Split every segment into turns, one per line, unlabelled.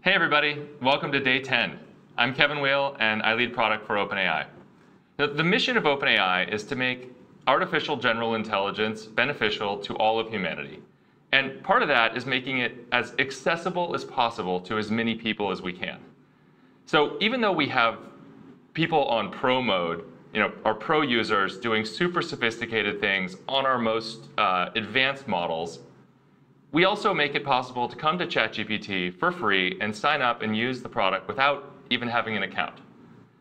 Hey everybody, welcome to day 10. I'm Kevin Whale and I lead product for OpenAI. The mission of OpenAI is to make artificial general intelligence beneficial to all of humanity. And part of that is making it as accessible as possible to as many people as we can. So even though we have people on pro mode, our pro users doing super sophisticated things on our most advanced models, we also make it possible to come to ChatGPT for free and sign up and use the product without even having an account.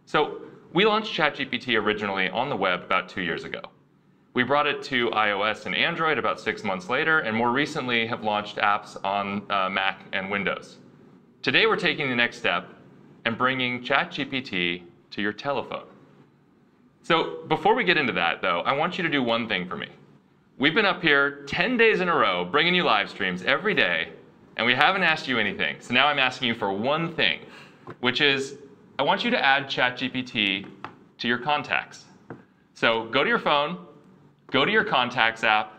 So we launched ChatGPT originally on the web about 2 years ago. We brought it to iOS and Android about 6 months later, and more recently have launched apps on Mac and Windows. Today we're taking the next step and bringing ChatGPT to your telephone. So before we get into that, though, I want you to do one thing for me. We've been up here 10 days in a row bringing you live streams every day, and we haven't asked you anything. So now I'm asking you for one thing, which is I want you to add ChatGPT to your contacts. So go to your phone, go to your Contacts app,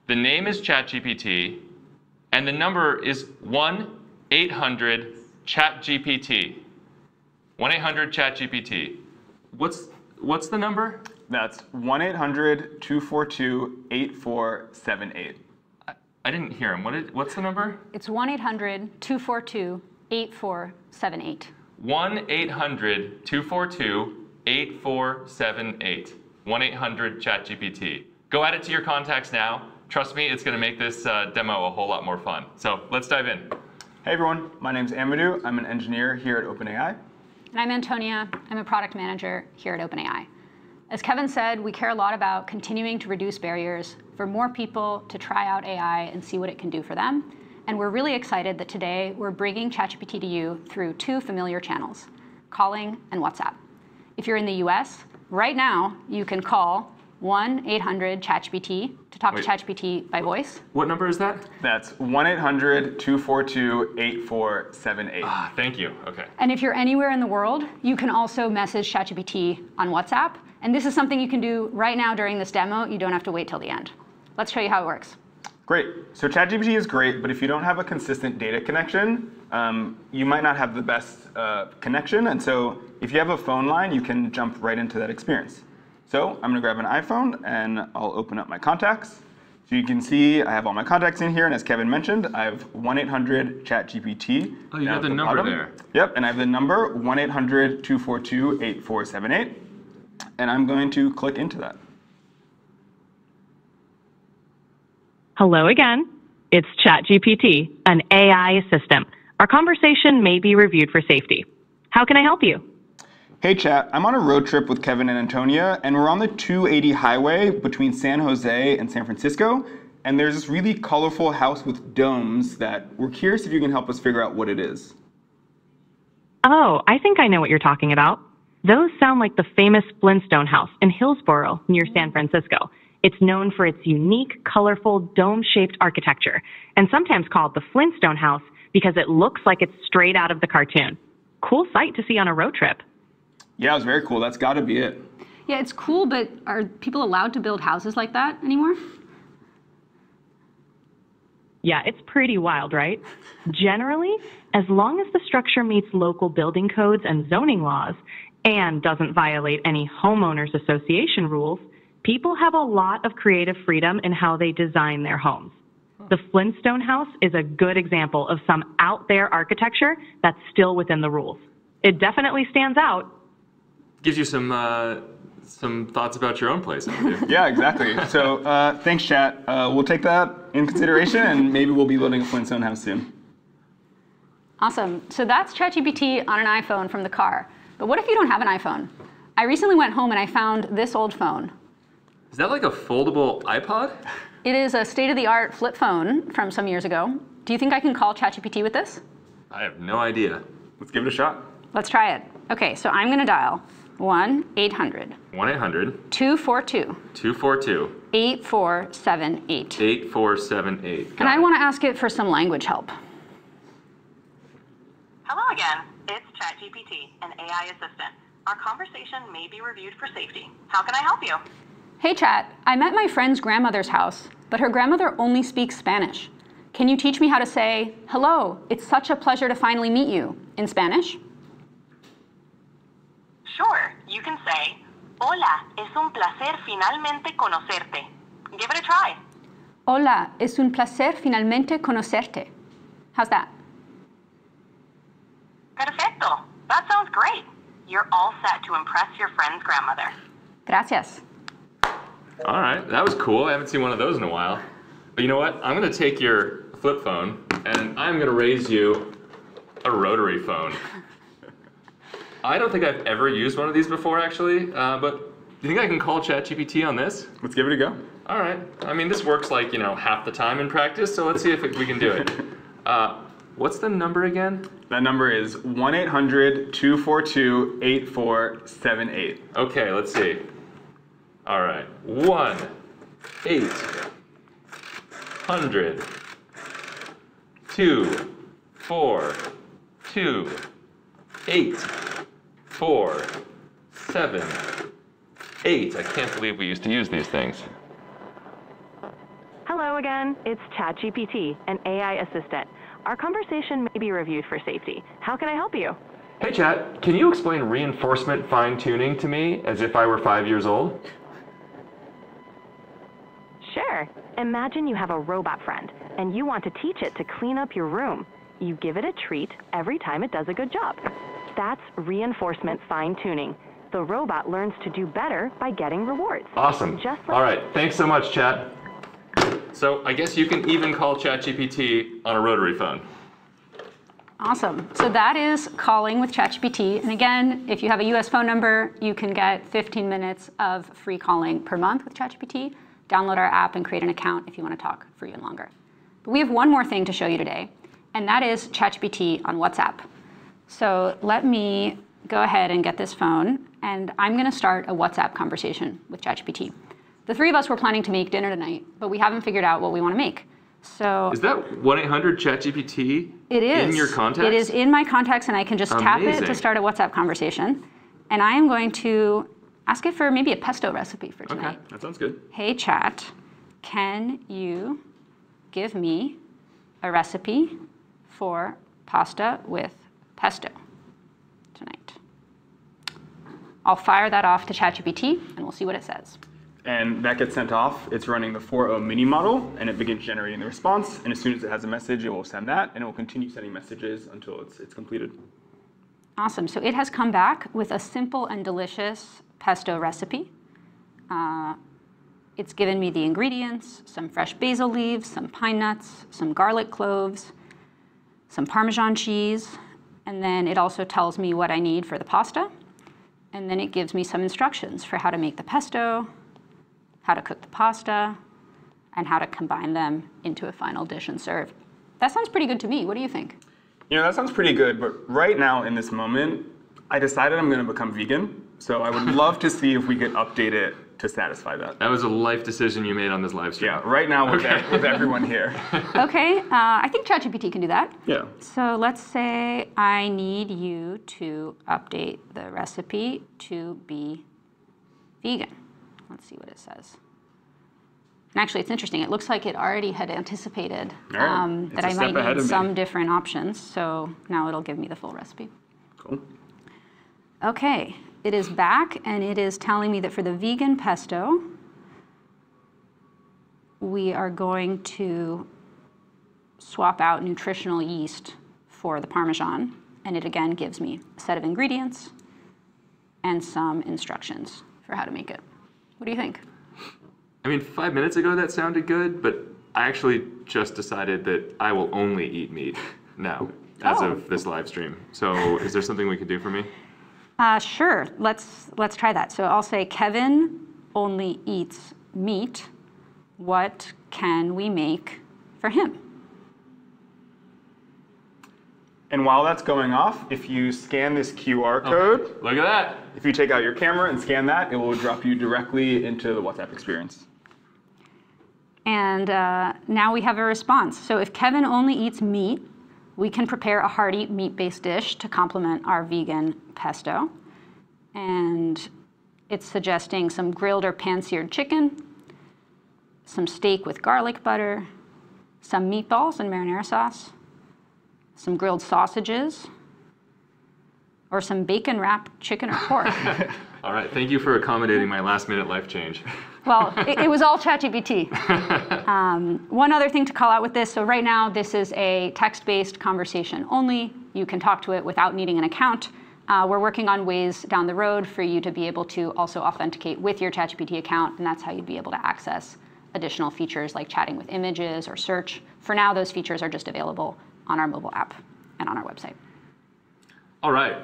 the name is ChatGPT, and the number is 1-800-ChatGPT. 1-800-ChatGPT. What's the number?
That's 1-800-242-8478.
I didn't hear him. What's the number?
It's 1-800-242-8478.
1-800-242-8478. 1-800-ChatGPT. Go add it to your contacts now. Trust me, it's going to make this demo a whole lot more fun. So let's dive in.
Hey everyone, my name's Amadou. I'm an engineer here at OpenAI.
And I'm Antonia. I'm a product manager here at OpenAI. As Kevin said, we care a lot about continuing to reduce barriers for more people to try out AI and see what it can do for them. And we're really excited that today we're bringing ChatGPT to you through 2 familiar channels, calling and WhatsApp. If you're in the US, right now you can call 1-800-ChatGPT to talk to ChatGPT by voice.
What number is that?
That's 1-800-242-8478.
Ah, thank you. Okay.
And if you're anywhere in the world, you can also message ChatGPT on WhatsApp. And this is something you can do right now during this demo. You don't have to wait till the end. Let's show you how it works.
Great. So ChatGPT is great, but if you don't have a consistent data connection, you might not have the best connection. And so if you have a phone line, you can jump right into that experience. So I'm going to grab an iPhone, and I'll open up my contacts. So you can see I have all my contacts in here. And as Kevin mentioned, I have 1-800-ChatGPT.
Oh, you have the number there.
Yep, and I have the number 1-800-242-8478. And I'm going to click into that.
Hello again. It's ChatGPT, an AI assistant. Our conversation may be reviewed for safety. How can I help you?
Hey Chat, I'm on a road trip with Kevin and Antonia, and we're on the 280 highway between San Jose and San Francisco, and there's this really colorful house with domes that we're curious if you can help us figure out what it is.
Oh, I think I know what you're talking about. Those sound like the famous Flintstone house in Hillsboro near San Francisco. It's known for its unique, colorful, dome-shaped architecture, and sometimes called the Flintstone house because it looks like it's straight out of the cartoon. Cool sight to see on a road trip.
Yeah, it was very cool. That's got to be it.
Yeah, it's cool, but are people allowed to build houses like that anymore?
Yeah, it's pretty wild, right? Generally, as long as the structure meets local building codes and zoning laws and doesn't violate any homeowners association rules, people have a lot of creative freedom in how they design their homes. The Flintstone house is a good example of some out-there architecture that's still within the rules. It definitely stands out.
Gives you some thoughts about your own place.
Yeah, exactly. So thanks, Chat. We'll take that in consideration, and maybe we'll be building a Flintstone house soon.
Awesome. So that's ChatGPT on an iPhone from the car. But what if you don't have an iPhone? I recently went home and I found this old phone.
Is that like a foldable iPod?
It is a state-of-the-art flip phone from some years ago. Do you think I can call ChatGPT with this?
I have no idea.
Let's give it a shot.
Let's try it. OK, so I'm going to dial 1-800.
1-800. 242.
8478.
8478.
And I want to ask it for some language help.
Hello again. It's ChatGPT, an AI assistant. Our conversation may be reviewed for safety. How can I help you?
Hey, Chat. I met my friend's grandmother's house, but her grandmother only speaks Spanish. Can you teach me how to say, hello, it's such a pleasure to finally meet you, in Spanish?
Sure, you can say, hola, es un placer finalmente conocerte. Give it a try.
Hola, es un placer finalmente conocerte. How's that?
Perfecto. That sounds great. You're all set to impress your friend's grandmother.
Gracias.
All right, that was cool. I haven't seen one of those in a while. But you know what? I'm going to take your flip phone and I'm going to raise you a rotary phone. I don't think I've ever used one of these before, actually. But do you think I can call ChatGPT on this?
Let's give it a go.
All right. I mean, this works like, half the time in practice, so let's see if we can do it. What's the number again?
That number is 1-800-242-8478.
Okay, let's see. All right. 1-800-242-8478. I can't believe we used to use these things.
Hello again, it's ChatGPT, an AI assistant. Our conversation may be reviewed for safety. How can I help you?
Hey Chat, can you explain reinforcement fine-tuning to me as if I were 5 years old?
Sure. Imagine you have a robot friend, and you want to teach it to clean up your room. You give it a treat every time it does a good job. That's reinforcement fine-tuning. The robot learns to do better by getting rewards.
Awesome.
Just like
All right, thanks so much, Chat. So I guess you can even call ChatGPT on a rotary phone.
Awesome. So that is calling with ChatGPT. And again, if you have a US phone number, you can get 15 minutes of free calling per month with ChatGPT. Download our app and create an account if you want to talk for even longer. But we have one more thing to show you today, and that is ChatGPT on WhatsApp. So let me go ahead and get this phone, and I'm going to start a WhatsApp conversation with ChatGPT. The three of us were planning to make dinner tonight, but we haven't figured out what we want to make. So
is that 1-800-ChatGPT
it is
in your contacts?
It is in my contacts, and I can just tap it to start a WhatsApp conversation. And I am going to ask it for maybe a pesto recipe for tonight.
Okay, that sounds good.
Hey, Chat, can you give me a recipe for pasta with pesto tonight? I'll fire that off to ChatGPT, and we'll see what it says.
And that gets sent off. It's running the 4.0 mini model, and it begins generating the response. And as soon as it has a message, it will send that, and it will continue sending messages until it's completed.
Awesome. So it has come back with a simple and delicious pesto recipe. It's given me the ingredients, some fresh basil leaves, some pine nuts, some garlic cloves, some Parmesan cheese, and then it also tells me what I need for the pasta. And then it gives me some instructions for how to make the pesto, how to cook the pasta, and how to combine them into a final dish and serve. That sounds pretty good to me. What do you think?
That sounds pretty good, but right now in this moment, I decided I'm going to become vegan. So I would love to see if we could update it to satisfy that.
That was a life decision you made on this live stream.
Yeah, right now with everyone here.
Okay, I think ChatGPT can do that.
Yeah.
So let's say I need you to update the recipe to be vegan. Let's see what it says. And actually, it's interesting. It looks like it already had anticipated that I might need some different options. So now it'll give me the full recipe.
Cool.
Okay, it is back, and it is telling me that for the vegan pesto, we are going to swap out nutritional yeast for the Parmesan. And it again gives me a set of ingredients and some instructions for how to make it. What do you think?
I mean, 5 minutes ago that sounded good, but I actually just decided that I will only eat meat now as of this live stream. So is there something we could do for me?
Sure, let's try that. So I'll say Kevin only eats meat. What can we make for him?
And while that's going off, if you scan this QR code,
look at that.
If you take out your camera and scan that, it will drop you directly into the WhatsApp experience.
And now we have a response. So if Kevin only eats meat, we can prepare a hearty meat-based dish to complement our vegan pesto. And it's suggesting some grilled or pan-seared chicken, some steak with garlic butter, some meatballs and marinara sauce, some grilled sausages, or some bacon-wrapped chicken or pork.
All right, thank you for accommodating my last-minute life change.
Well, it was all ChatGPT. One other thing to call out with this, so right now this is a text-based conversation only. You can talk to it without needing an account. We're working on ways down the road for you to be able to also authenticate with your ChatGPT account, and that's how you'd be able to access additional features like chatting with images or search. For now, those features are just available on our mobile app and on our website.
All right,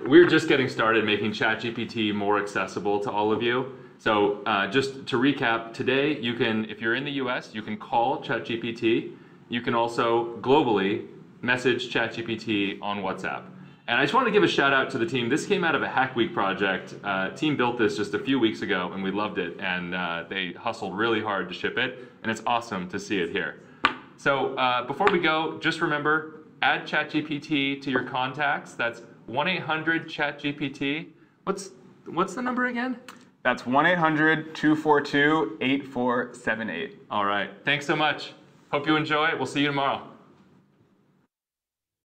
we're just getting started making ChatGPT more accessible to all of you. So just to recap, today you can, if you're in the US, you can call ChatGPT. You can also globally message ChatGPT on WhatsApp. And I just want to give a shout out to the team. This came out of a Hack Week project. Team built this just a few weeks ago and we loved it. And they hustled really hard to ship it. And it's awesome to see it here. So before we go, just remember, add ChatGPT to your contacts. That's 1-800-CHAT-GPT. What's the number again?
That's 1-800-242-8478.
All right. Thanks so much. Hope you enjoy it. We'll see you tomorrow.